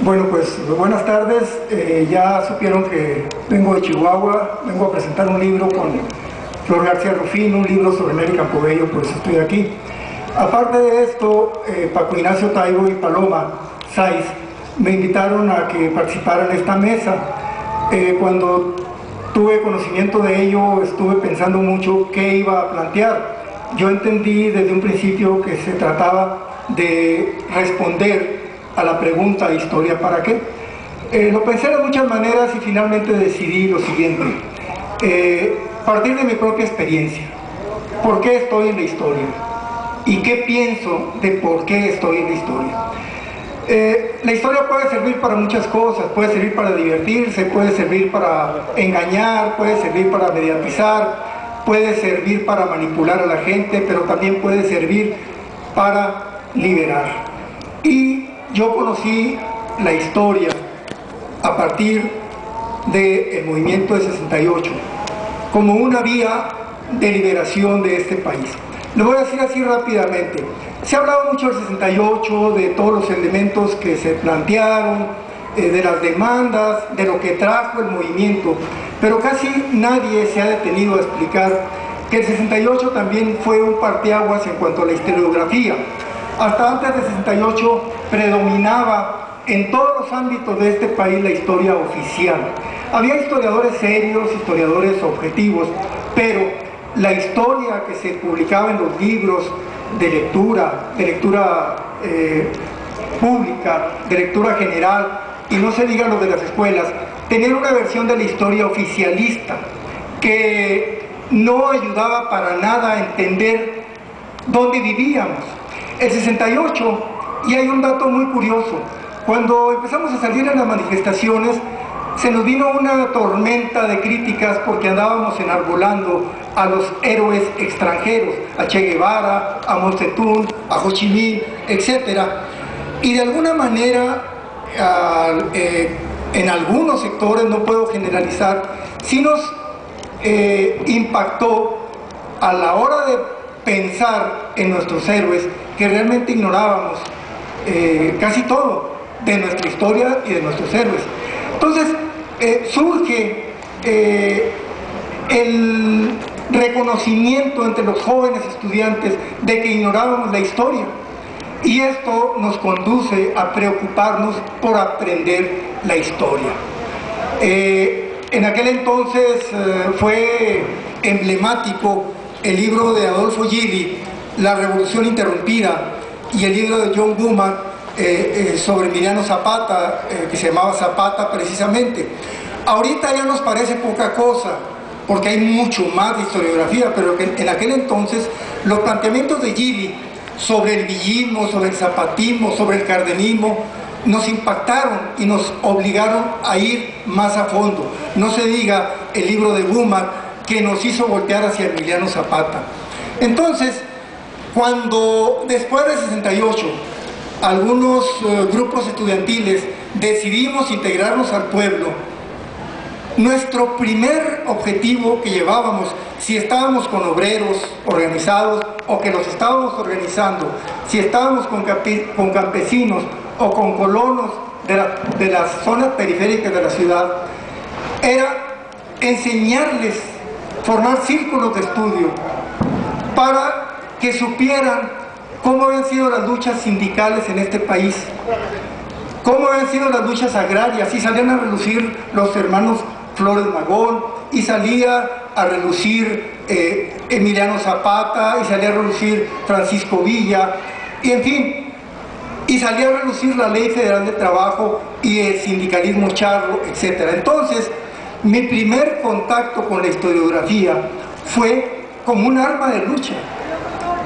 Bueno, pues buenas tardes. Ya supieron que vengo de Chihuahua, vengo a presentar un libro con Flor García Rufino, un libro sobre Nery Campobello, pues estoy aquí. Aparte de esto, Paco Ignacio Taibo y Paloma Saiz me invitaron a que participara en esta mesa. Cuando tuve conocimiento de ello, estuve pensando mucho qué iba a plantear. Yo entendí desde un principio que se trataba de responder a la pregunta ¿historia para qué? Lo pensé de muchas maneras y finalmente decidí lo siguiente. Partir de mi propia experiencia. ¿Por qué estoy en la historia? ¿Y qué pienso de por qué estoy en la historia? La historia puede servir para muchas cosas, puede servir para divertirse, puede servir para engañar, puede servir para mediatizar, puede servir para manipular a la gente, pero también puede servir para liberar. Y yo conocí la historia a partir del movimiento de 68 como una vía de liberación de este país. Lo voy a decir así rápidamente. Se ha hablado mucho del 68, de todos los elementos que se plantearon, de las demandas, de lo que trajo el movimiento, pero casi nadie se ha detenido a explicar que el 68 también fue un parteaguas en cuanto a la historiografía. Hasta antes del 68 predominaba en todos los ámbitos de este país la historia oficial. Había historiadores serios, historiadores objetivos, pero la historia que se publicaba en los libros de lectura pública, de lectura general, y no se diga lo de las escuelas, tenían una versión de la historia oficialista que no ayudaba para nada a entender dónde vivíamos. El 68, y hay un dato muy curioso, cuando empezamos a salir en las manifestaciones, se nos vino una tormenta de críticas porque andábamos enarbolando a los héroes extranjeros, a Che Guevara, a Mao Zedong, a Ho Chi Minh, etc. Y de alguna manera, en algunos sectores, no puedo generalizar, sí nos impactó a la hora de pensar en nuestros héroes, que realmente ignorábamos casi todo de nuestra historia y de nuestros héroes. Entonces surge el reconocimiento entre los jóvenes estudiantes de que ignorábamos la historia, y esto nos conduce a preocuparnos por aprender la historia. En aquel entonces fue emblemático el libro de Adolfo Gili, La Revolución Interrumpida, y el libro de John Gumar sobre Emiliano Zapata, que se llamaba Zapata precisamente. Ahorita ya nos parece poca cosa, porque hay mucho más de historiografía, pero en aquel entonces los planteamientos de Gili sobre el villismo, sobre el zapatismo, sobre el cardenismo, nos impactaron y nos obligaron a ir más a fondo. No se diga el libro de Gumar, que nos hizo voltear hacia Emiliano Zapata. Entonces, cuando después del 68 algunos grupos estudiantiles decidimos integrarnos al pueblo, nuestro primer objetivo que llevábamos, si estábamos con obreros organizados o que los estábamos organizando, si estábamos con campesinos o con colonos de las zonas periféricas de la ciudad, era enseñarles, formar círculos de estudio para que supieran cómo habían sido las luchas sindicales en este país, cómo habían sido las luchas agrarias, y salían a relucir los hermanos Flores Magón, y salía a relucir Emiliano Zapata, y salía a relucir Francisco Villa, y en fin, y salía a relucir la Ley Federal de Trabajo y el sindicalismo charro, etc. Entonces, mi primer contacto con la historiografía fue como un arma de lucha.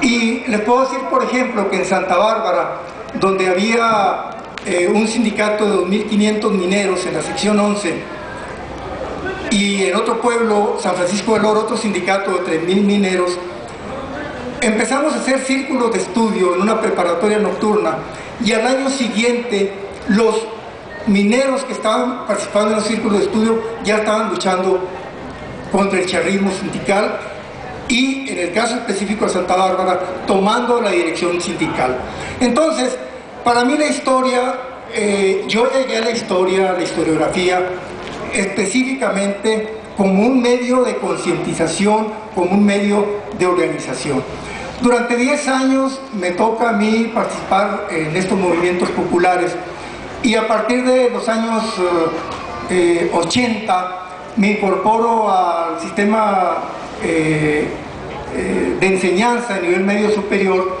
Y les puedo decir, por ejemplo, que en Santa Bárbara, donde había un sindicato de 2.500 mineros en la sección 11, y en otro pueblo, San Francisco del Oro, otro sindicato de 3.000 mineros, empezamos a hacer círculos de estudio en una preparatoria nocturna, y al año siguiente los mineros que estaban participando en los círculos de estudio ya estaban luchando contra el charrismo sindical, y en el caso específico de Santa Bárbara, tomando la dirección sindical. Entonces, para mí la historia yo llegué a la historiografía, específicamente como un medio de concientización, como un medio de organización. Durante 10 años me toca a mí participar en estos movimientos populares, y a partir de los años 80 me incorporo al sistema de enseñanza a nivel medio superior,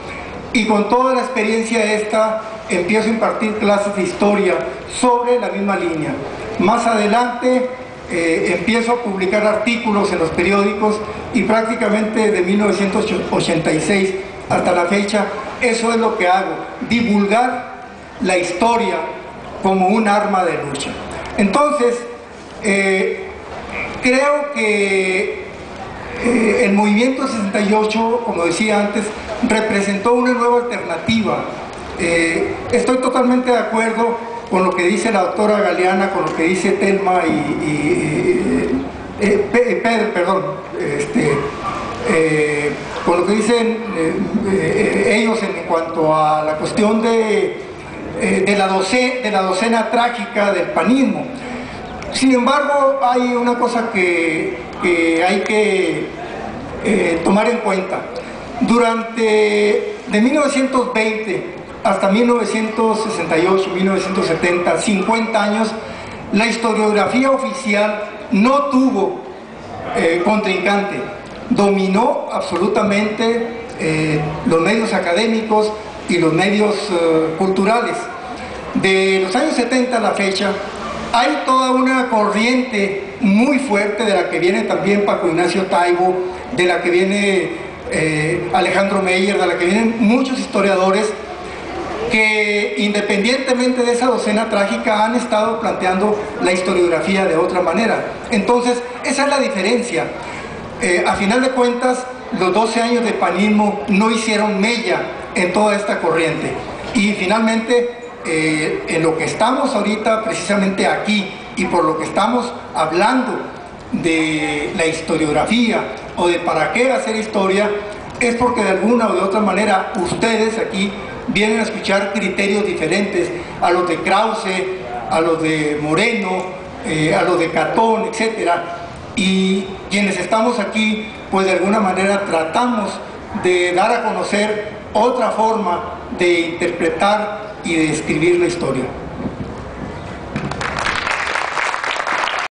y con toda la experiencia esta empiezo a impartir clases de historia sobre la misma línea. Más adelante empiezo a publicar artículos en los periódicos, y prácticamente de 1986 hasta la fecha eso es lo que hago: divulgar la historia como un arma de lucha. Entonces creo que el movimiento 68, como decía antes, representó una nueva alternativa. Estoy totalmente de acuerdo con lo que dice la doctora Galeana, con lo que dice Telma Pedro, perdón, con lo que dicen ellos en cuanto a la cuestión de la docena trágica del panismo. Sin embargo, hay una cosa que hay que tomar en cuenta. De 1920 hasta 1968, 1970, 50 años, la historiografía oficial no tuvo contrincante. Dominó absolutamente los medios académicos y los medios culturales. De los años 70 a la fecha, hay toda una corriente muy fuerte, de la que viene también Paco Ignacio Taibo, de la que viene Alejandro Meyer, de la que vienen muchos historiadores, que independientemente de esa docena trágica han estado planteando la historiografía de otra manera. Entonces, esa es la diferencia. A final de cuentas, los 12 años de panismo no hicieron mella en toda esta corriente. Y finalmente, en lo que estamos ahorita, precisamente aquí, y por lo que estamos hablando de la historiografía o de para qué hacer historia, es porque de alguna o de otra manera ustedes aquí vienen a escuchar criterios diferentes a los de Krause, a los de Moreno, a los de Catón, etcétera. Y quienes estamos aquí, pues de alguna manera tratamos de dar a conocer otra forma de interpretar y de escribir la historia.